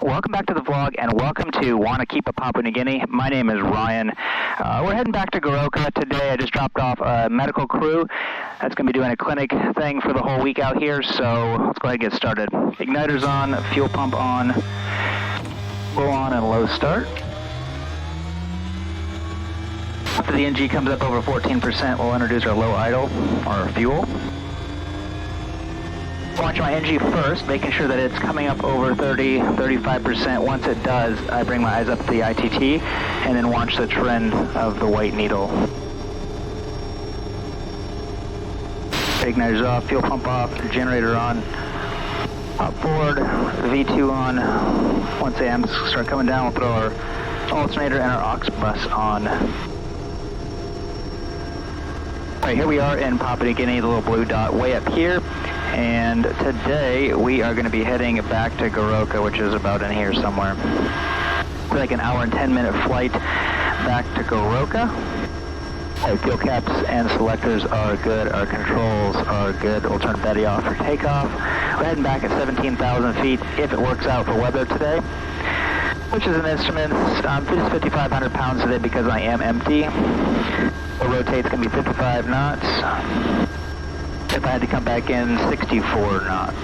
Welcome back to the vlog, and welcome to Wanakippa, Papua New Guinea. My name is Ryan. We're heading back to Goroka today. I just dropped off a medical crew that's going to be doing a clinic thing for the whole week out here, so let's go ahead and get started. Igniter's on, fuel pump on, low on and low start. After the NG comes up over 14%, we'll introduce our low idle, or fuel. Launch my NG first, making sure that it's coming up over 35%. Once it does, I bring my eyes up to the ITT and then watch the trend of the white needle. Igniter's off, fuel pump off, generator on, pop forward, V2 on. Once the amps start coming down, we'll throw our alternator and our aux bus on. Alright, here we are in Papua New Guinea, the little blue dot way up here. And today we are going to be heading back to Goroka, which is about in here somewhere. It's like an hour and 10-minute flight back to Goroka. Our fuel caps and selectors are good. Our controls are good. We'll turn Betty off for takeoff. We're heading back at 17,000 feet if it works out for weather today, which is an instrument. Just 5,500 pounds today because I am empty. The rotate's going to be 55 knots. If I had to come back in, 64 knots.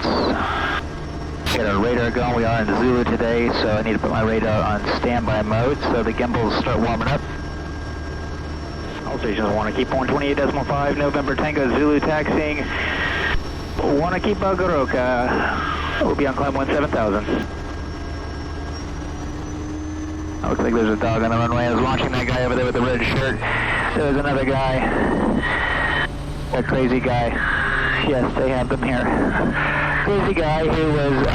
Get our radar going. We are in Zulu today, so I need to put my radar on standby mode so the gimbals start warming up. All stations want to keep 128.5, November Tango Zulu taxiing. Want to keep Goroka. We'll be on climb 17,000. Looks like there's a dog on the runway. I was watching that guy over there with the red shirt. There was another guy. A crazy guy. Yes, they have them here. Crazy guy who was,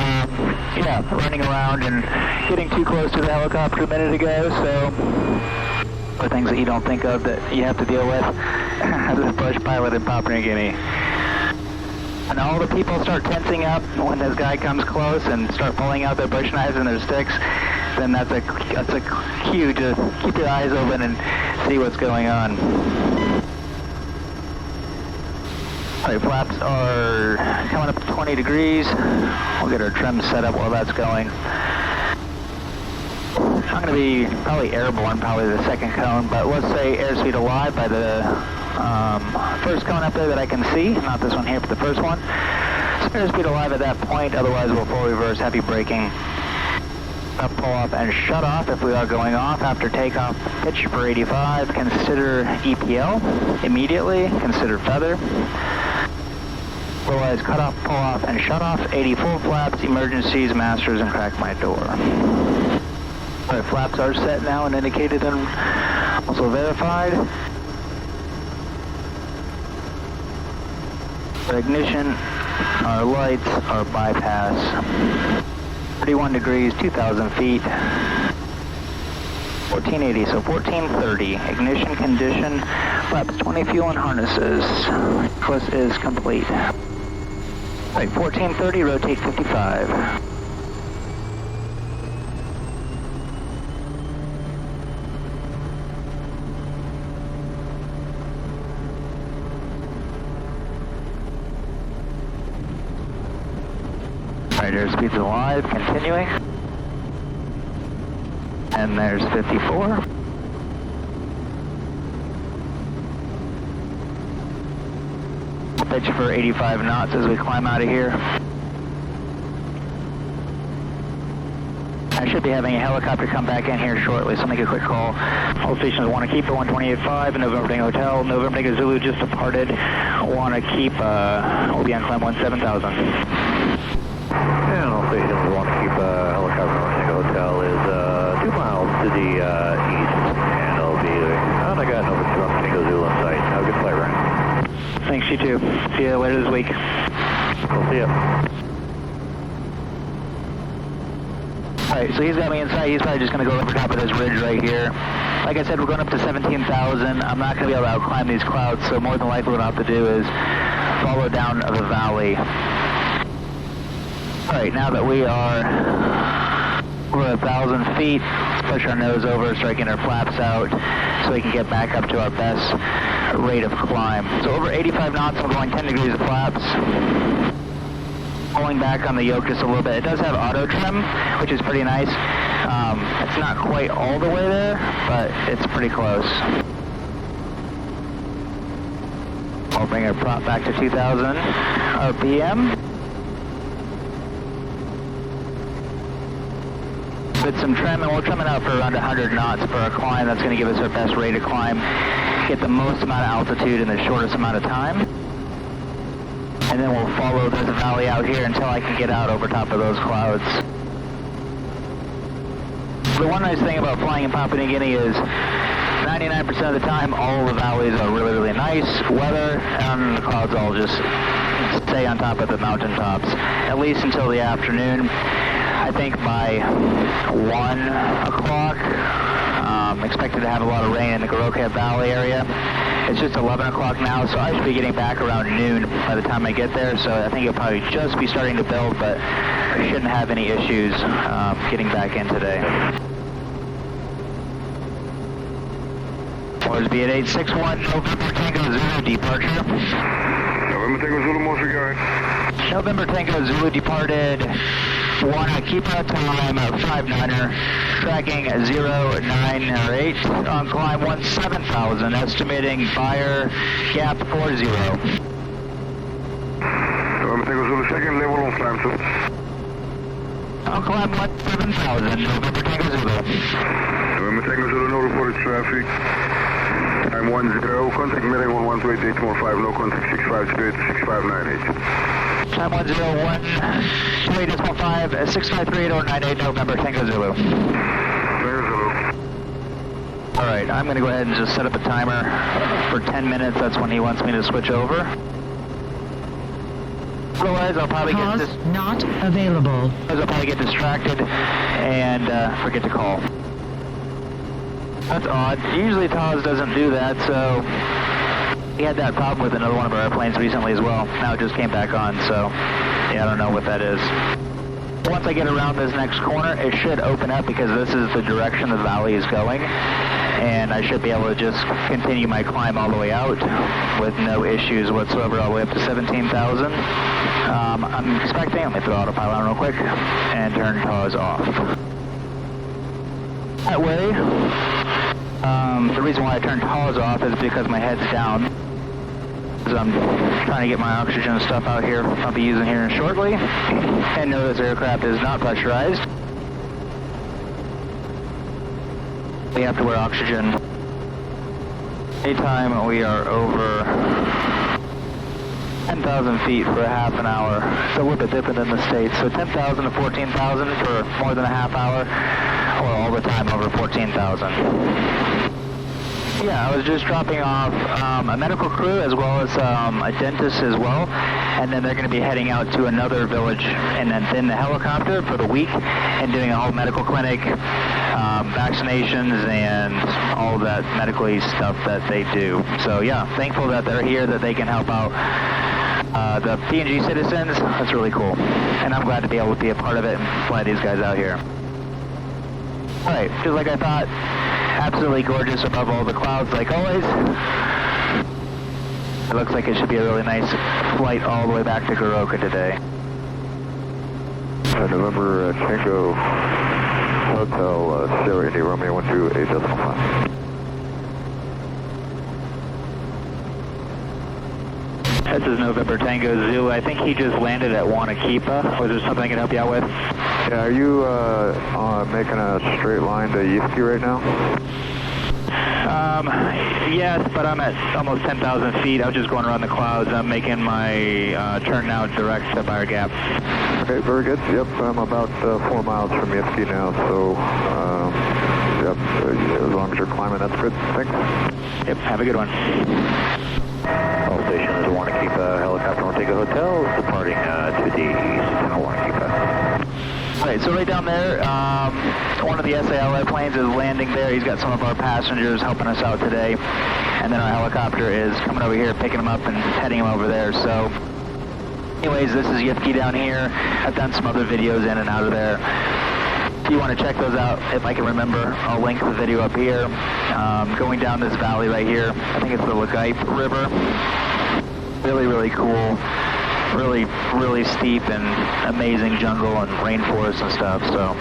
running around and getting too close to the helicopter a minute ago, so the things that you don't think of that you have to deal with as a bush pilot in Papua New Guinea. And all the people start tensing up when this guy comes close and start pulling out their bush knives and their sticks, then that's a cue to keep your eyes open and see what's going on. Alright, flaps are coming up to 20 degrees. We'll get our trim set up while that's going. I'm going to be probably airborne, probably the second cone, but let's say airspeed alive by the first cone up there that I can see. Not this one here, but the first one. So airspeed alive at that point, otherwise we'll full reverse, heavy braking. Pull off and shut off if we are going off. After takeoff, pitch for 85. Consider EPL immediately. Consider feather. Otherwise, cut off, pull off, and shut off. 80 full flaps, emergencies, masters, and crack my door. Alright, flaps are set now and indicated and also verified. For ignition, our lights are bypass. 31 degrees, 2,000 feet. 1480, so 1430. Ignition condition, flaps 20, fuel and harnesses. Checklist is complete. Right, 1430, rotate 55. Alright, airspeed's alive, continuing. And there's 54. Pitch for 85 knots as we climb out of here. I should be having a helicopter come back in here shortly, so I'll make a quick call. All stations want to keep at 128.5, November Tango Hotel. November Tango Zulu just departed. Want to keep, we'll be on climb 17,000. And all stations want to keep helicopter Tango Hotel is 2 miles to the east, and I'll be I got November Tango Zulu in sight. Have a good flight, Ryan. Thanks, you too. See you later this week. We'll see you. Alright, so he's got me inside. He's probably just going to go over top of this ridge right here. Like I said, we're going up to 17,000. I'm not going to be able to outclimb these clouds, so more than likely what I'll have to do is follow down the valley. Alright, now that we are over 1,000 feet, let's push our nose over, start getting our flaps out so we can get back up to our best rate of climb. So over 85 knots, I'm going 10 degrees of flaps. pulling back on the yoke just a little bit. It does have auto trim, which is pretty nice. It's not quite all the way there, but it's pretty close. I'll bring our prop back to 2,000 RPM. With some trim, and we'll trim it out for around 100 knots for a climb. That's going to give us our best rated climb, get the most amount of altitude in the shortest amount of time. And then we'll follow this valley out here until I can get out over top of those clouds. The one nice thing about flying in Papua New Guinea is 99% of the time all the valleys are really, really nice weather, and the clouds all just stay on top of the mountaintops, at least until the afternoon. I think by 1 o'clock, expected to have a lot of rain in the Goroka Valley area. It's just 11 o'clock now, so I should be getting back around noon by the time I get there, so I think it'll probably just be starting to build, but I shouldn't have any issues getting back in today. Orders be at 861, November Tango Zulu departure. November Tango Zulu, motion guide. November Tango Zulu departed 1 Akipa, time 59er, tracking 098, on climb 17,000, estimating buyer gap 40. November Tango Zulu, second level on climb 2. On climb 17,000, November Tango Zulu. November Tango Zulu, no reported traffic. Time 10, contact Melding on 128.845, no contact 6538 to 6598. Time 101, 28.5, 6538.98, November Tango Zulu. Tango Zulu. Alright, I'm going to go ahead and just set up a timer for 10 minutes. That's when he wants me to switch over. Otherwise, I'll probably get not available. I'll probably get distracted and forget to call. That's odd. Usually TAWS doesn't do that, so he had that problem with another one of our airplanes recently as well. Now it just came back on, so yeah, I don't know what that is. Once I get around this next corner, it should open up because this is the direction the valley is going, and I should be able to just continue my climb all the way out with no issues whatsoever, all the way up to 17,000. I'm expecting, let me throw autopilot on real quick and turn TAWS off. That way, the reason why I turned TAWS off is because my head's down. So I'm trying to get my oxygen stuff out here I'll be using here shortly. And no, this aircraft is not pressurized. We have to wear oxygen anytime we are over 10,000 feet for a half an hour. It's a little bit different than the States. So 10,000 to 14,000 for more than a half hour, or all the time over 14,000. Yeah, I was just dropping off a medical crew as well as a dentist as well, and then they're going to be heading out to another village and then the helicopter for the week and doing a whole medical clinic, vaccinations, and all that medically stuff that they do. So yeah, thankful that they're here, that they can help out the PNG citizens. That's really cool, and I'm glad to be able to be a part of it and fly these guys out here. All right, just like I thought. Absolutely gorgeous above all the clouds, like always. It looks like it should be a really nice flight all the way back to Goroka today. November Tango Hotel, Sierra India Romeo 128.5. This is November Tango Zulu. I think he just landed at Wanakipa. Was there something I can help you out with? Yeah, are you making a straight line to Yiski right now? Yes, but I'm at almost 10,000 feet. I was just going around the clouds. I'm making my turn now direct to Buyer Gap. Okay, very good. Yep, I'm about 4 miles from Yiski now, so yep, as long as you're climbing, that's good. Thanks. Yep, have a good one. All stations want to keep helicopter Ortega Hotel departing to the east. I want to keep Right, so right down there, one of the SAL airplanes is landing there. He's got some of our passengers helping us out today. And then our helicopter is coming over here, picking him up and heading him over there. So anyways, this is Yifki down here. I've done some other videos in and out of there. If you want to check those out, if I can remember, I'll link the video up here. Going down this valley right here, I think it's the Lagaipe River. Really, really cool. really, really steep and amazing jungle and rainforest and stuff, so.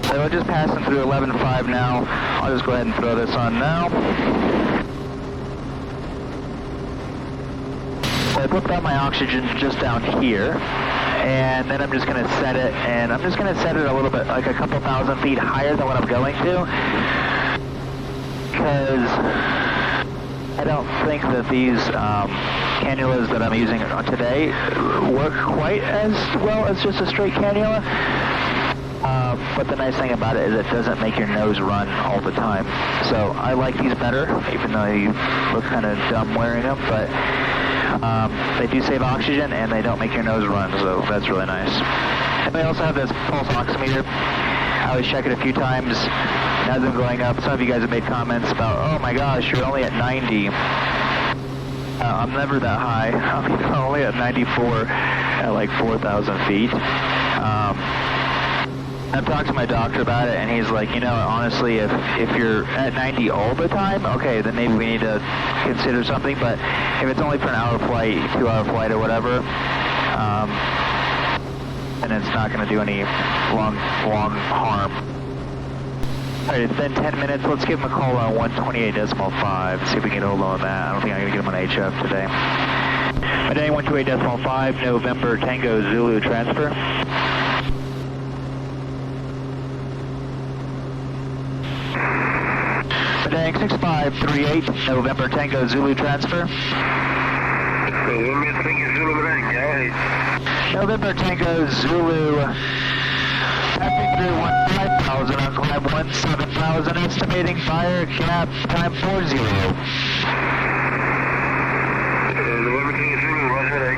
So we're just passing through 11.5 now. I'll just go ahead and throw this on now. So I put down my oxygen just down here, and then I'm just going to set it, and I'm just going to set it a little bit, like a couple thousand feet higher than what I'm going to, because I don't think that these cannulas that I'm using today work quite as well as just a straight cannula. But the nice thing about it is it doesn't make your nose run all the time. So I like these better, even though you look kind of dumb wearing them. But they do save oxygen and they don't make your nose run, so that's really nice. And they also have this pulse oximeter. I always check it a few times as I'm going up. Some of you guys have made comments about, oh my gosh, you're only at 90. I'm never that high. I'm only at 94 at like 4,000 feet. I've talked to my doctor about it, and he's like, you know, honestly, if you're at 90 all the time, okay, then maybe we need to consider something. But if it's only for an hour flight, 2-hour flight or whatever, then it's not going to do any long harm. All right, it's been 10 minutes. Let's give him a call on 128.5. See if we can get a hold on that. I don't think I'm going to get him on HF today. Today, 128.5, November Tango Zulu transfer. Dang 6538, November Tango Zulu transfer. November Tango Zulu, passing through 15,000 on climb 17,000, estimating fire gap time 40. November Tango Zulu, roger.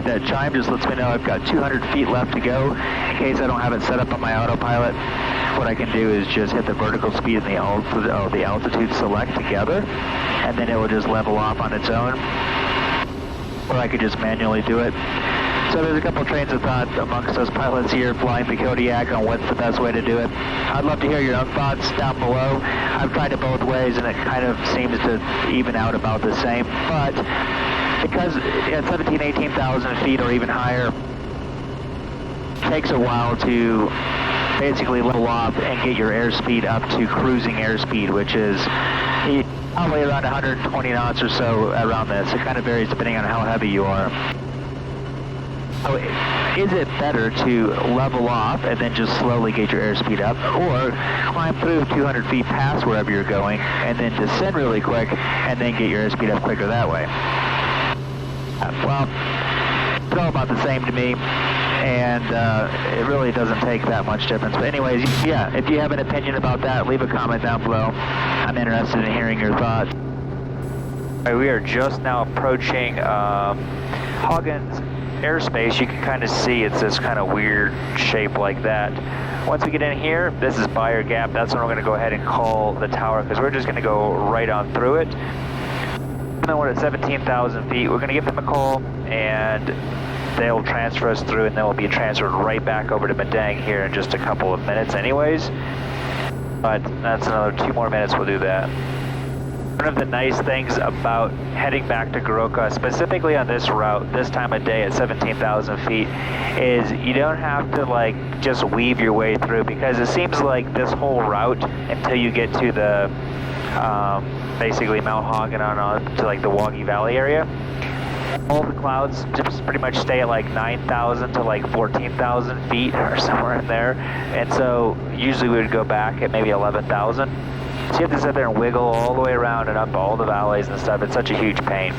That chime just lets me know I've got 200 feet left to go. In case I don't have it set up on my autopilot, what I can do is just hit the vertical speed and the altitude select together, and then it will just level off on its own. Or I could just manually do it. So there's a couple trains of thought amongst us pilots here flying the Kodiak on what's the best way to do it. I'd love to hear your own thoughts down below. I've tried it both ways, and it kind of seems to even out about the same. But because at 17,000, 18,000 feet or even higher, it takes a while to basically level off and get your airspeed up to cruising airspeed, which is probably around 120 knots or so around this. It kind of varies depending on how heavy you are. So is it better to level off and then just slowly get your airspeed up, or climb through 200 feet past wherever you're going and then descend really quick and then get your airspeed up quicker that way? Well, it's all about the same to me, and it really doesn't take that much difference. But anyways, yeah, if you have an opinion about that, leave a comment down below. I'm interested in hearing your thoughts. All right, we are just now approaching Hagen's airspace. You can kind of see it's this kind of weird shape like that. Once we get in here, this is Buyer Gap. That's when we're going to go ahead and call the tower, because we're just going to go right on through it. And then we're at 17,000 feet. We're going to give them a call, and they'll transfer us through, and then we'll be transferred right back over to Madang here in just a couple of minutes anyways. But that's another 2 more minutes, we'll do that. One of the nice things about heading back to Goroka, specifically on this route, this time of day at 17,000 feet, is you don't have to like just weave your way through, because it seems like this whole route until you get to the basically Mount Hagen on to like the Wagi Valley area, all the clouds just pretty much stay at like 9,000 to like 14,000 feet or somewhere in there, and so usually we would go back at maybe 11,000. So you have to sit there and wiggle all the way around and up all the valleys and stuff. It's such a huge pain.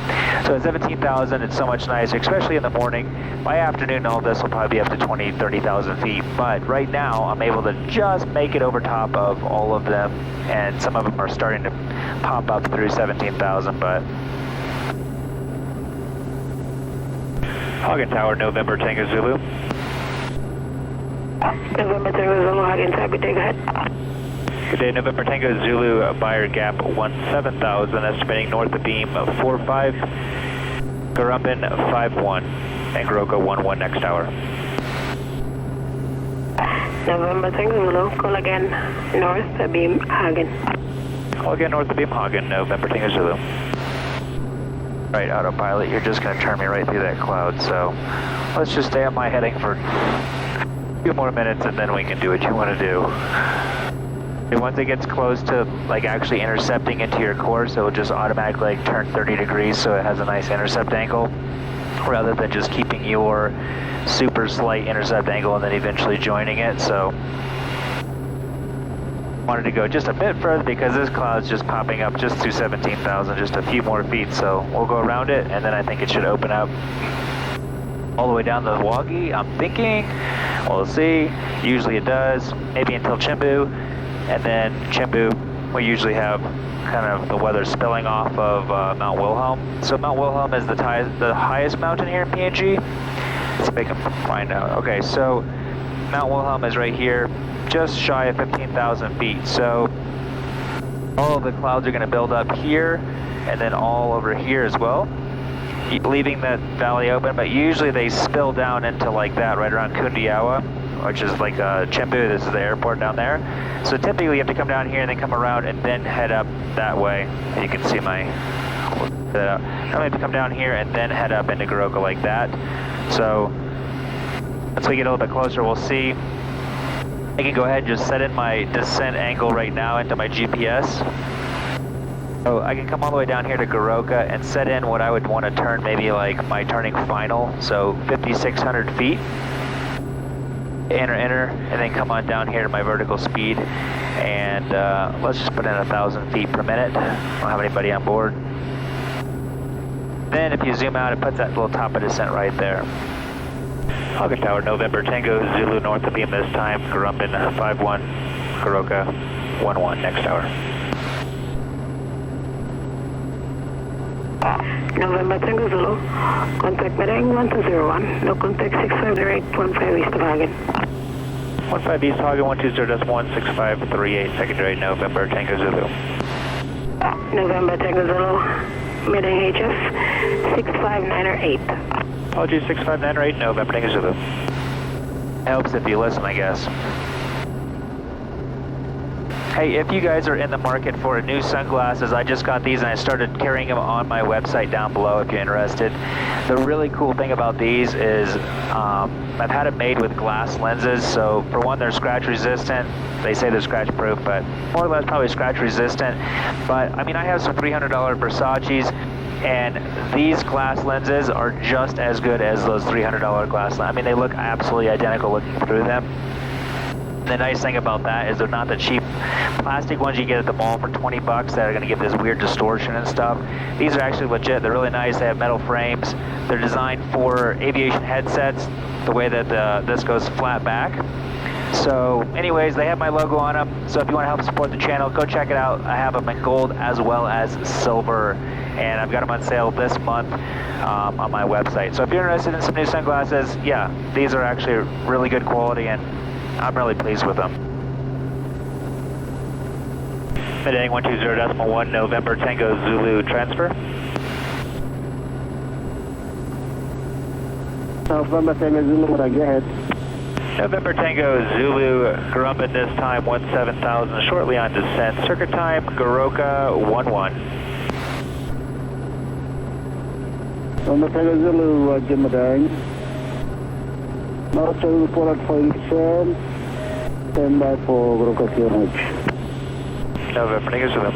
So at 17,000, it's so much nicer, especially in the morning. By afternoon, all this will probably be up to 20, 30,000 feet. But right now, I'm able to just make it over top of all of them, and some of them are starting to pop up through 17,000, but... Hagen Tower, November Tango Zulu. November Tango Zulu, Hagen Tower, go ahead. Good day, November Tango Zulu, Buyer Gap 17,000, estimating north of beam of 45, Garumban 51, and Goroka 11 next tower. November Tango Zulu, call again north, beam Hagen. Call again north of Beam Hagen, November Tango Zulu. Right, autopilot, you're just going to turn me right through that cloud, so let's just stay on my heading for a few more minutes and then we can do what you want to do. And once it gets close to like actually intercepting into your course, it will just automatically like, turn 30 degrees so it has a nice intercept angle rather than just keeping your super slight intercept angle and then eventually joining it. So wanted to go just a bit further because this cloud's just popping up just through 17,000, just a few more feet. So we'll go around it and then I think it should open up all the way down the Wagi. I'm thinking, we'll see. Usually it does, maybe until Chimbu. And then Chimbu, we usually have kind of the weather spilling off of Mount Wilhelm. So Mount Wilhelm is the highest mountain here in PNG. Let's see if I can find out. Okay, so Mount Wilhelm is right here, just shy of 15,000 feet. So all of the clouds are going to build up here and then all over here as well, leaving that valley open. But usually they spill down into like that right around Kundiawa, which is like Chimbu. This is the airport down there. So typically you have to come down here and then come around and then head up that way. You can see my, I have to come down here and then head up into Goroka like that. So once we get a little bit closer, we'll see. I can go ahead and just set in my descent angle right now into my GPS. So I can come all the way down here to Goroka and set in what I would want to turn, maybe like my turning final. So 5,600 feet. Enter, and then come on down here to my vertical speed, and let's just put in 1,000 feet per minute. I don't have anybody on board. Then if you zoom out, it puts that little top of descent right there. Hagen Tower, November Tango Zulu north of beam this time, Garumban 51, Goroka 11, next tower. November Tango Zulu, contact bearing 1201, no contact 6508, 15 east of Hagen. 15 East Hagen, 120.16538, secondary November Tango Zulu. November Tango Zulu, meeting HF 65908. Apologies, 65908, November Tango Zulu. Helps if you listen, I guess. Hey, if you guys are in the market for new sunglasses, I just got these and I started carrying them on my website down below if you're interested. The really cool thing about these is I've had it made with glass lenses, so for one, they're scratch resistant. They say they're scratch proof, but more or less probably scratch resistant. But I mean, I have some $300 Versace's, and these glass lenses are just as good as those $300 glass lenses. I mean, they look absolutely identical looking through them. The nice thing about that is they're not the cheap plastic ones you get at the mall for 20 bucks that are going to give this weird distortion and stuff. These are actually legit. They're really nice. They have metal frames. They're designed for aviation headsets, the way that this goes flat back. So anyways, they have my logo on them. So if you want to help support the channel, go check it out. I have them in gold as well as silver. And I've got them on sale this month on my website. So if you're interested in some new sunglasses, yeah, these are actually really good quality and I'm really pleased with them. Midheading 120.1, November Tango Zulu transfer. November Tango Zulu, go ahead. November Tango Zulu, Garumban this time 17,000, shortly on descent. Circuit time, Goroka 11. November Tango Zulu, Jim Madang. North Zulu 447, stand by for Goroka QNH. November Tango Zulu.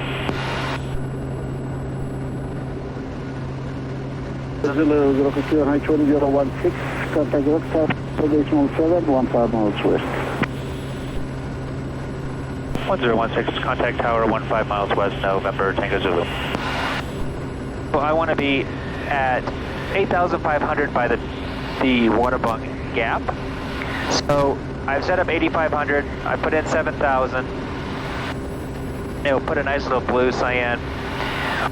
Zulu Goroka QNH 1016, contact Goroka, position 7, 15 miles west. 1016, contact tower 15 miles west, November Tango Zulu. So I want to be at 8,500 by the Waterbung gap. So I've set up 8,500, I put in 7,000. It'll put a nice little blue cyan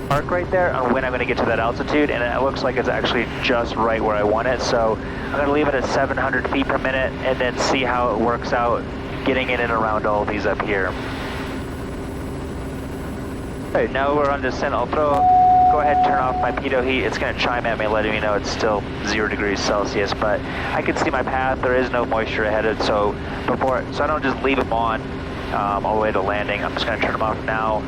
mark right there on when I'm going to get to that altitude, and it looks like it's actually just right where I want it. So I'm going to leave it at 700 feet per minute and then see how it works out getting in and around all these up here. Alright, now we're on descent. I'll throw go ahead and turn off my pitot heat. It's going to chime at me, letting me know it's still 0 degrees Celsius, but I can see my path. There is no moisture ahead, so I don't just leave them on all the way to landing. I'm just going to turn them off now,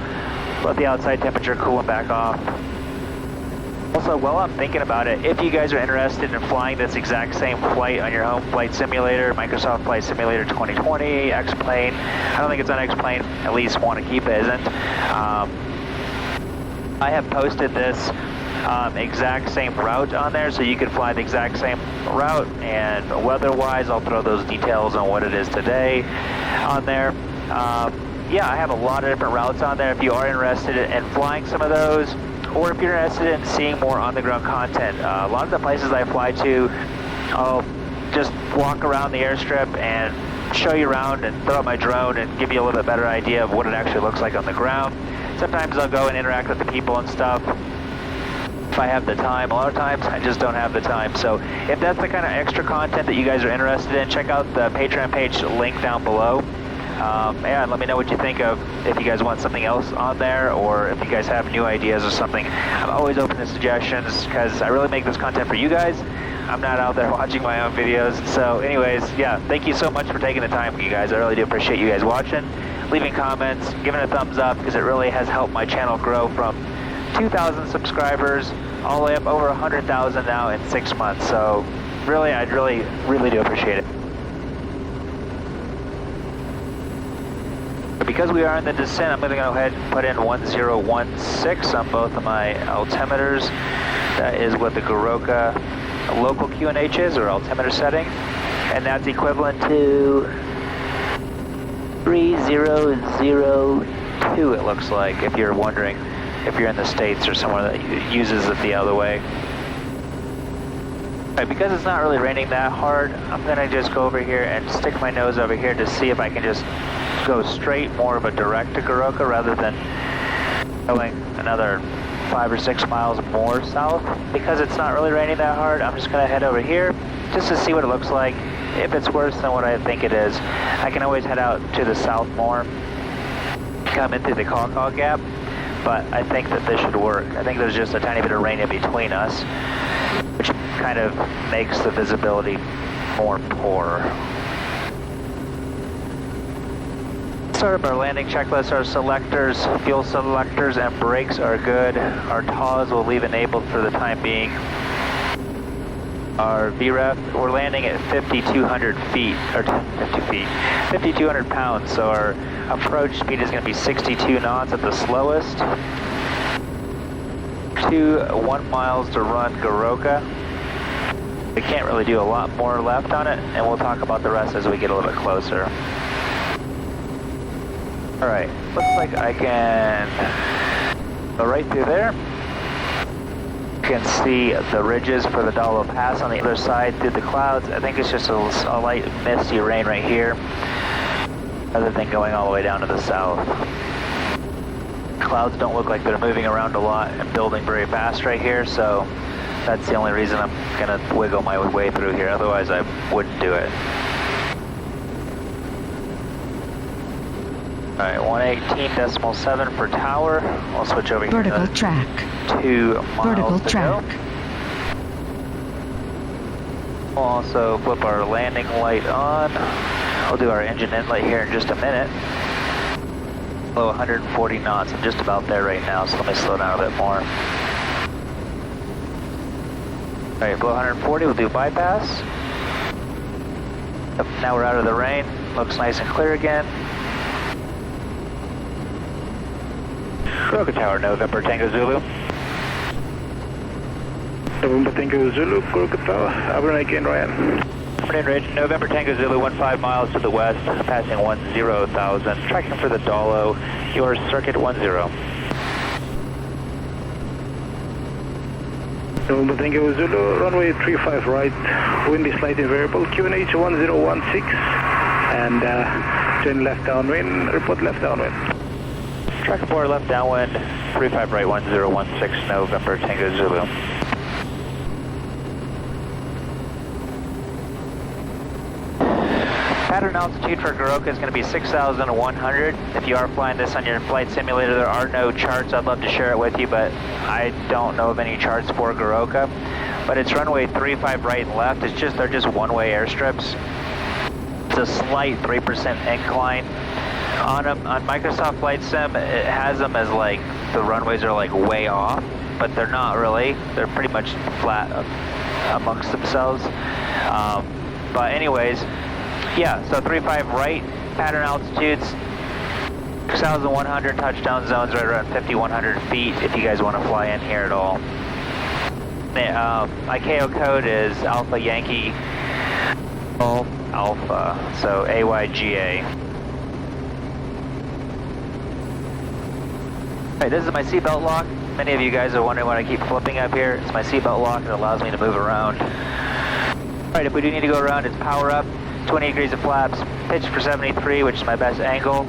let the outside temperature cool and back off. Also, while I'm thinking about it, if you guys are interested in flying this exact same flight on your home flight simulator, Microsoft Flight Simulator 2020, X-Plane, I don't think it's on X-Plane, at least want to keep it isn't. I have posted this exact same route on there, so you can fly the exact same route, and weather-wise, I'll throw those details on what it is today on there. Yeah, I have a lot of different routes on there if you are interested in flying some of those, or if you're interested in seeing more on-the-ground content. A lot of the places I fly to, I'll just walk around the airstrip and show you around and throw out my drone and give you a little bit better idea of what it actually looks like on the ground. Sometimes I'll go and interact with the people and stuff if I have the time. A lot of times I just don't have the time. So if that's the kind of extra content that you guys are interested in, check out the Patreon page link down below. Yeah, and let me know what you think of, if you guys want something else on there, or if you guys have new ideas or something. I'm always open to suggestions, because I really make this content for you guys. I'm not out there watching my own videos. So anyways, yeah, thank you so much for taking the time, you guys. I really do appreciate you guys watching, leaving comments, giving a thumbs up, because it really has helped my channel grow from 2,000 subscribers all the way up over 100,000 now in 6 months. So really, I really do appreciate it. Because we are in the descent, I'm going to go ahead and put in 1016 on both of my altimeters. That is what the Goroka local QNH is, or altimeter setting. And that's equivalent to 3002, it looks like, if you're wondering if you're in the States or somewhere that uses it the other way. Right, because it's not really raining that hard, I'm going to just go over here and stick my nose over here to see if I can just go straight, more of a direct to Goroka, rather than going another 5 or 6 miles more south. Because it's not really raining that hard, I'm just going to head over here just to see what it looks like. If it's worse than what I think it is, I can always head out to the south more, come in through the Kodiak gap, but I think that this should work. I think there's just a tiny bit of rain in between us, which kind of makes the visibility more poor. Start up our landing checklist. Our selectors, fuel selectors and brakes are good. Our TAWs will leave enabled for the time being. Our VREF, we're landing at 5,200 feet, or 5,200 pounds, so our approach speed is going to be 62 knots at the slowest. 1 miles to run Goroka. We can't really do a lot more left on it, and we'll talk about the rest as we get a little bit closer. Alright, looks like I can go right through there. You can see the ridges for the Dalo Pass on the other side through the clouds. I think it's just a light misty rain right here, other than going all the way down to the south. Clouds don't look like they're moving around a lot and building very fast right here, so that's the only reason I'm going to wiggle my way through here. Otherwise, I wouldn't do it. Alright, 118.7 for tower. We'll switch over here. Vertical track. 2 miles Vertical to track. go. We'll also flip our landing light on. We'll do our engine inlet here in just a minute. Below 140 knots. I'm just about there right now, so let me slow down a bit more. Alright, below 140, we'll do bypass. Yep, now we're out of the rain. Looks nice and clear again. Goroka Tower, November Tango Zulu. November Tango Zulu, Goroka Tower, Aberdeen again, Ryan. Aberdeen Ridge, November Tango Zulu, 15 miles to the west, passing 10,000. Tracking for the Dalo, your circuit 10. November Tango Zulu, runway 35 right, wind is slightly variable, QNH 1016, and turn left downwind, report left downwind. Track 4 left downwind, 35 right 1016, November Tango Zulu. Pattern altitude for Goroka is going to be 6,100. If you are flying this on your flight simulator, there are no charts. I'd love to share it with you, but I don't know of any charts for Goroka. But it's runway 35 right and left. They're just one-way airstrips. It's a slight 3% incline. On Microsoft Flight Sim, it has them as like the runways are like way off, but they're not really. They're pretty much flat amongst themselves. But anyways, yeah, so 35 right, pattern altitudes, 6,100, touchdown zones right around 5,100 feet if you guys want to fly in here at all. ICAO code is Alpha Yankee Alpha, so AYGA. Alright, this is my seatbelt lock. Many of you guys are wondering why I keep flipping up here. It's my seatbelt lock. It allows me to move around. Alright, if we do need to go around, it's power up, 20 degrees of flaps, pitch for 73, which is my best angle,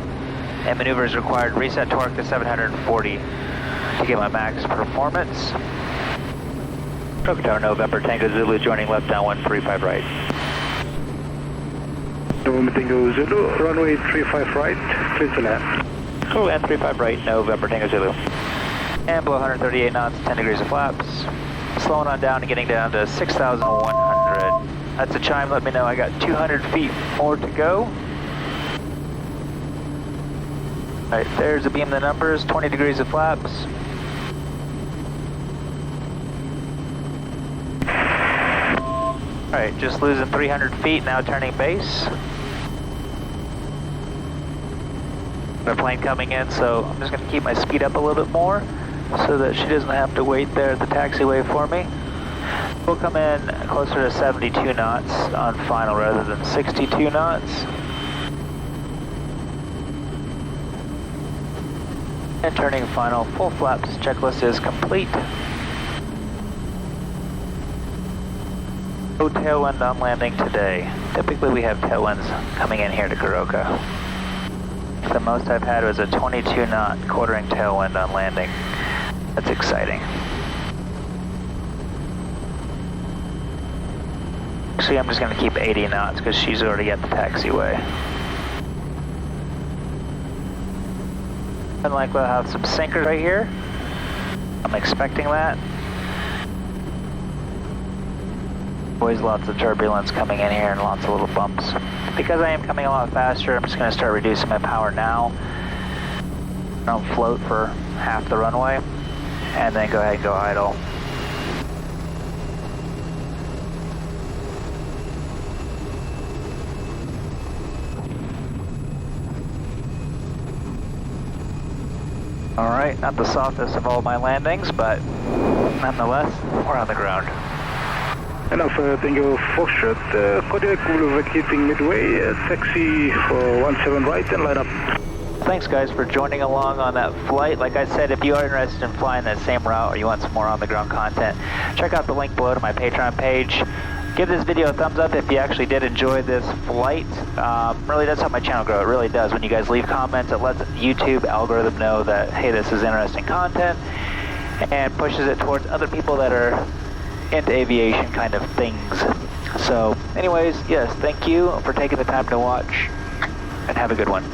and maneuvers required. Reset torque to 740 to get my max performance. Goroka Tower, November, Tango Zulu joining left down 135 right. November Tango Zulu, runway 35 right, clear to land. Cool, and 35 right, November Tango Zulu. And below 138 knots, 10 degrees of flaps. Slowing on down and getting down to 6,100. That's a chime, let me know I got 200 feet more to go. Alright, there's a beam of the numbers, 20 degrees of flaps. Alright, just losing 300 feet, now turning base. The plane coming in, so I'm just going to keep my speed up a little bit more so that she doesn't have to wait there at the taxiway for me. We'll come in closer to 72 knots on final rather than 62 knots. And turning final, full flaps checklist is complete. No tailwind on landing today. Typically we have tailwinds coming in here to Goroka. The most I've had was a 22 knot quartering tailwind on landing. That's exciting. Actually, I'm just going to keep 80 knots because she's already at the taxiway. And like we'll have some sinkers right here. I'm expecting that. Always lots of turbulence coming in here and lots of little bumps. Because I am coming a lot faster, I'm just going to start reducing my power now. I'll float for half the runway and then go ahead and go idle. Alright, not the softest of all my landings, but nonetheless, we're on the ground. And Alpha Tango Foxtrot, Kodiak will be vacating midway, taxi for 17 right and line up. Thanks guys for joining along on that flight. Like I said, if you are interested in flying that same route or you want some more on the ground content, check out the link below to my Patreon page. Give this video a thumbs up if you actually did enjoy this flight. Really does help my channel grow. It really does. When you guys leave comments, it lets YouTube algorithm know that, hey, this is interesting content, and pushes it towards other people that are into aviation kind of things. So anyways, yes, thank you for taking the time to watch, and have a good one.